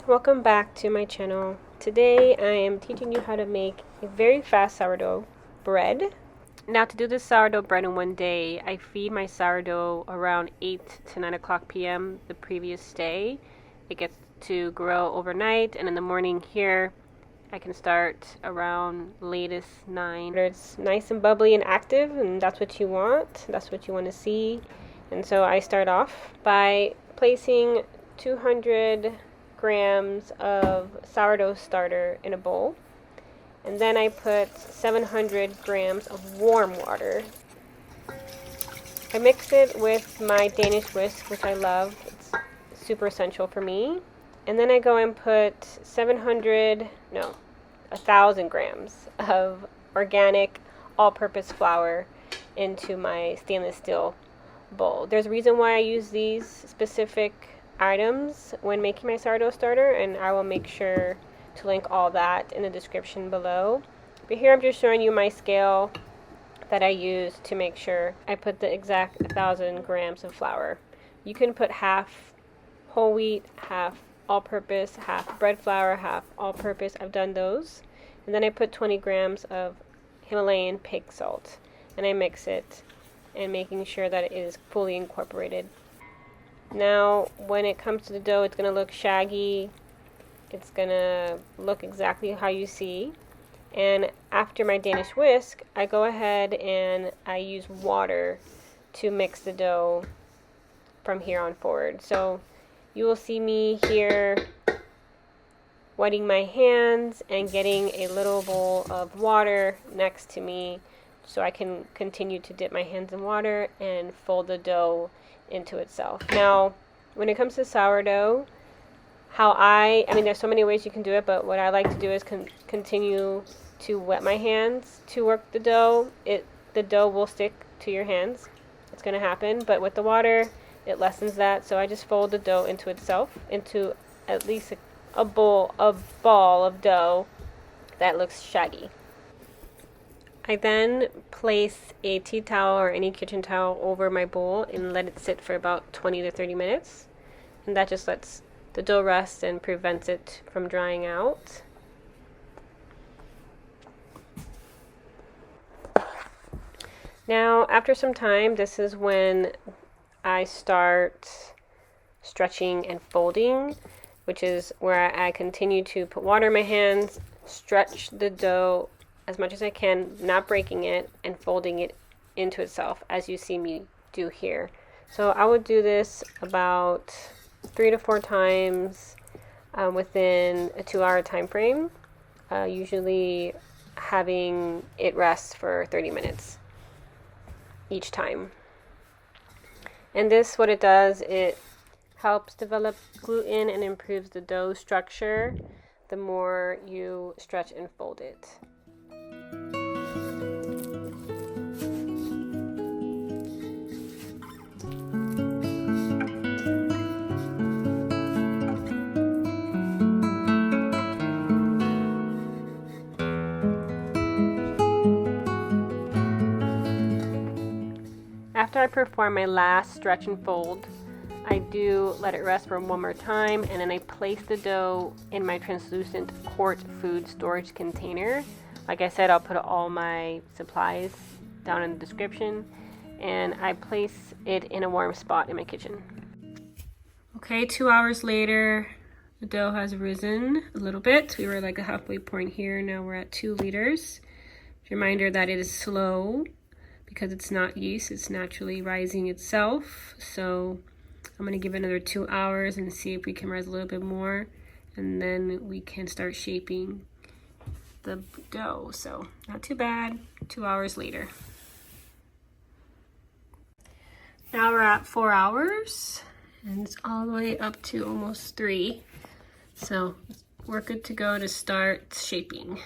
Welcome back to my channel. Today I am teaching you how to make a very fast sourdough bread. Now to do this sourdough bread in one day, I feed my sourdough around 8 to 9 o'clock p.m. the previous day. It gets to grow overnight, and in the morning here I can start around latest 9. It's nice and bubbly and active, and that's what you want. That's what you want to see. And so I start off by placing 200 grams of sourdough starter in a bowl, and then I put 700 grams of warm water. I mix it with my Danish whisk, which I love. It's super essential for me. And then I go and put 1,000 grams of organic all-purpose flour into my stainless steel bowl. There's a reason why I use these specific items when making my sourdough starter, and I will make sure to link all that in the description below. But here I'm just showing you my scale that I use to make sure I put the exact 1,000 grams of flour. You can put half whole wheat, half all-purpose, half bread flour, half all-purpose. I've done those. And then I put 20 grams of Himalayan pink salt, and I mix it and making sure that it is fully incorporated. Now, when it comes to the dough, it's going to look shaggy. It's going to look exactly how you see. And after my Danish whisk, I go ahead and I use water to mix the dough from here on forward. So you will see me here wetting my hands and getting a little bowl of water next to me so I can continue to dip my hands in water and fold the dough into itself. Now, when it comes to sourdough, I mean, there's so many ways you can do it, but what I like to do is continue to wet my hands to work the dough. The dough will stick to your hands. It's going to happen, but with the water, it lessens that. So I just fold the dough into itself, into at least a ball of dough that looks shaggy. I then place a tea towel or any kitchen towel over my bowl and let it sit for about 20 to 30 minutes. And that just lets the dough rest and prevents it from drying out. Now, after some time, this is when I start stretching and folding, which is where I continue to put water in my hands, stretch the dough as much as I can, not breaking it, and folding it into itself, as you see me do here. So I would do this about 3 to 4 times within a 2-hour time frame, usually having it rest for 30 minutes each time. And this, what it does, it helps develop gluten and improves the dough structure the more you stretch and fold it. After I perform my last stretch and fold, I do let it rest for one more time, and then I place the dough in my translucent quart food storage container. Like I said, I'll put all my supplies down in the description, and I place it in a warm spot in my kitchen. Okay, 2 hours later, the dough has risen a little bit. We were like a halfway point here, now we're at 2 liters. Reminder that it is slow because it's not yeast, it's naturally rising itself. So I'm gonna give it another 2 hours and see if we can rise a little bit more, and then we can start shaping the dough. So not too bad. 2 hours later. Now we're at 4 hours and it's all the way up to almost 3. So we're good to go to start shaping.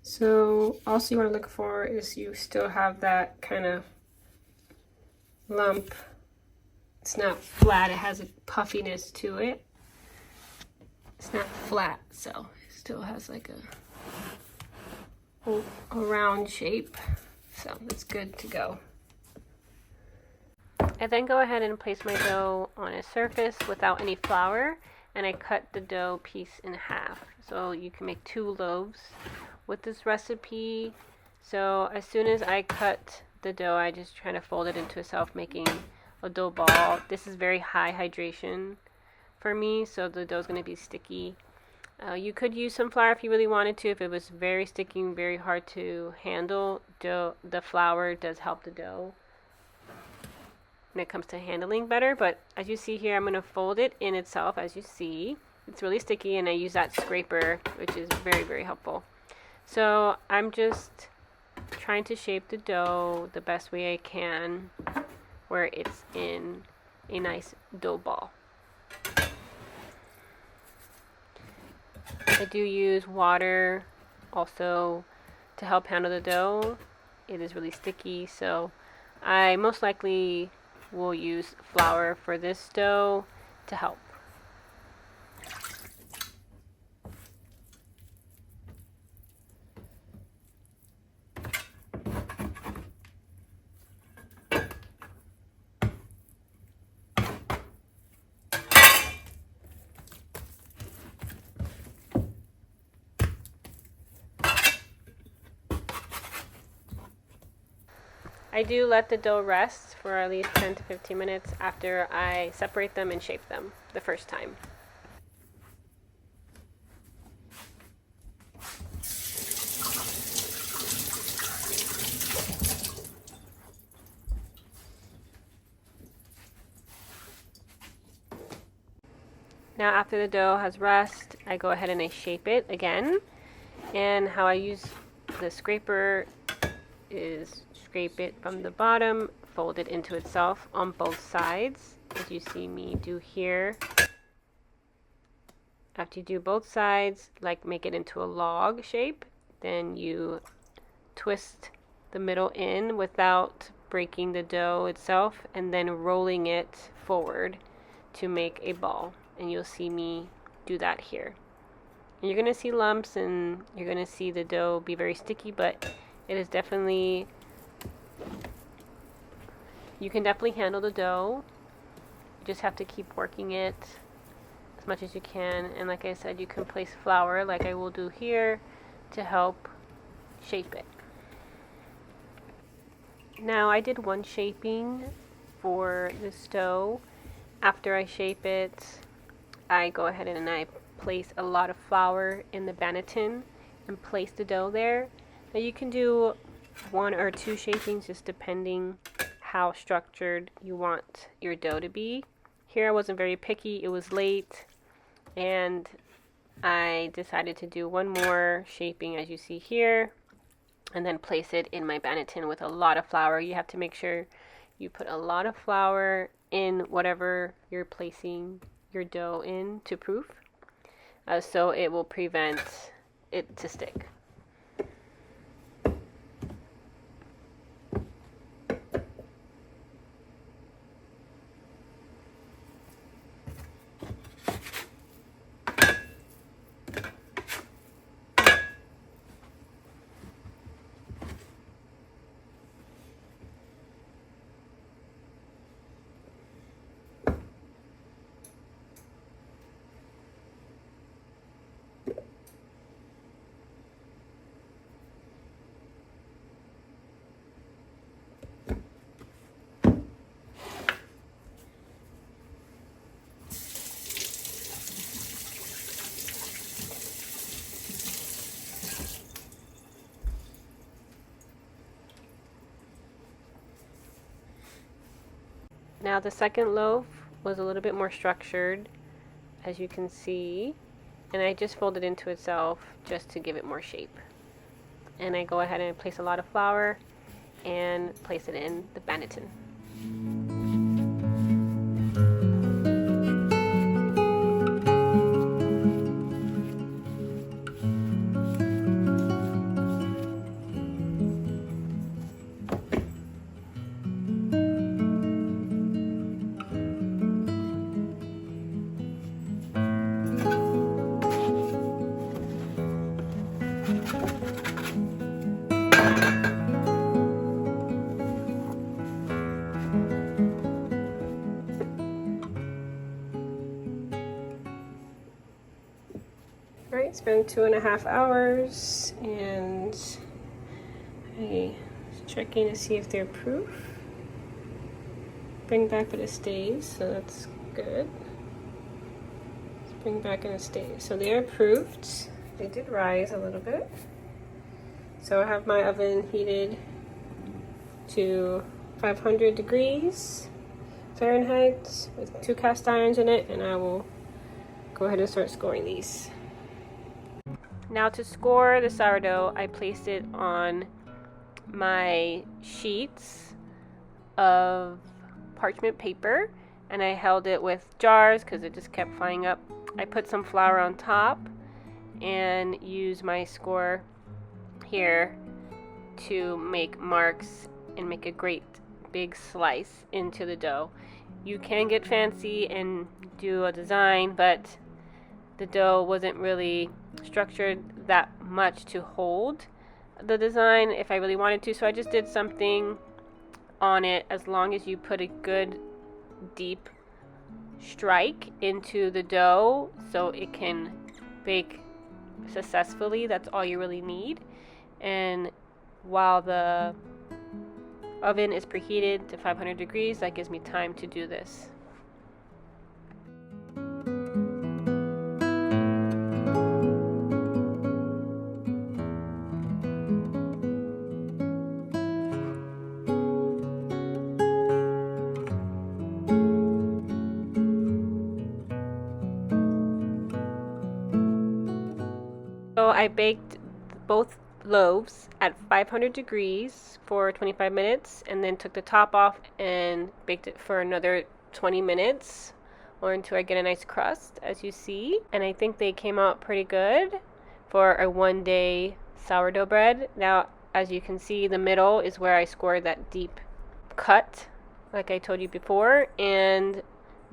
So also you want to look for is you still have that kind of lump. It's not flat, it has a puffiness to it. It's not flat, so it still has like a round shape. So it's good to go. I then go ahead and place my dough on a surface without any flour, and I cut the dough piece in half. So you can make 2 loaves with this recipe. So as soon as I cut the dough, I just try to fold it into itself, making a dough ball. This is very high hydration for me, so the dough is going to be sticky. You could use some flour if you really wanted to. If it was very sticky and very hard to handle, the flour does help the dough when it comes to handling better. But as you see here, I'm going to fold it in itself. As you see, it's really sticky, and I use that scraper, which is very, very helpful. So I'm just trying to shape the dough the best way I can, where it's in a nice dough ball. I do use water also to help handle the dough. It is really sticky, so I most likely will use flour for this dough to help. I do let the dough rest for at least 10 to 15 minutes after I separate them and shape them the first time. Now after the dough has rest, I go ahead and I shape it again. And how I use the scraper is scrape it from the bottom, fold it into itself on both sides, as you see me do here. After you do both sides, like make it into a log shape, then you twist the middle in without breaking the dough itself, and then rolling it forward to make a ball. And you'll see me do that here. And you're going to see lumps, and you're going to see the dough be very sticky, but it is definitely, you can definitely handle the dough. You just have to keep working it as much as you can. And like I said, you can place flour like I will do here to help shape it. Now I did one shaping for this dough. After I shape it, I go ahead and I place a lot of flour in the banneton and place the dough there. Now you can do 1 or 2 shapings just depending how structured you want your dough to be. Here I wasn't very picky, it was late, and I decided to do 1 more shaping as you see here, and then place it in my banneton with a lot of flour. You have to make sure you put a lot of flour in whatever you're placing your dough in to proof, so it will prevent it to stick. Now the second loaf was a little bit more structured, as you can see, and I just folded into itself just to give it more shape. And I go ahead and place a lot of flour and place it in the banneton. Alright, it's been 2.5 hours and I'm checking to see if they're proof. Bring back but it stays, so that's good. Let's bring back and it stays. So they are proofed. They did rise a little bit. So I have my oven heated to 500 degrees Fahrenheit with 2 cast irons in it, and I will go ahead and start scoring these. Now to score the sourdough, I placed it on my sheets of parchment paper and I held it with jars because it just kept flying up. I put some flour on top and used my score here to make marks and make a great big slice into the dough. You can get fancy and do a design, but the dough wasn't really structured that much to hold the design if I really wanted to, so I just did something on it. As long as you put a good deep strike into the dough so it can bake successfully, that's all you really need. And while the oven is preheated to 500 degrees, that gives me time to do this. So I baked both loaves at 500 degrees for 25 minutes and then took the top off and baked it for another 20 minutes or until I get a nice crust, as you see. And I think they came out pretty good for a 1-day sourdough bread. Now, as you can see, the middle is where I scored that deep cut, like I told you before, and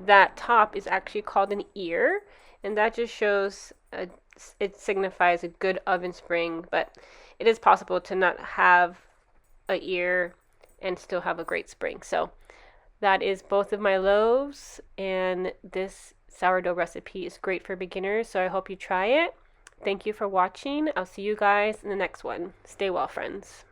that top is actually called an ear, and that just shows it signifies a good oven spring, but it is possible to not have an ear and still have a great spring. So that is both of my loaves, and this sourdough recipe is great for beginners, so I hope you try it. Thank you for watching. I'll see you guys in the next one. Stay well, friends.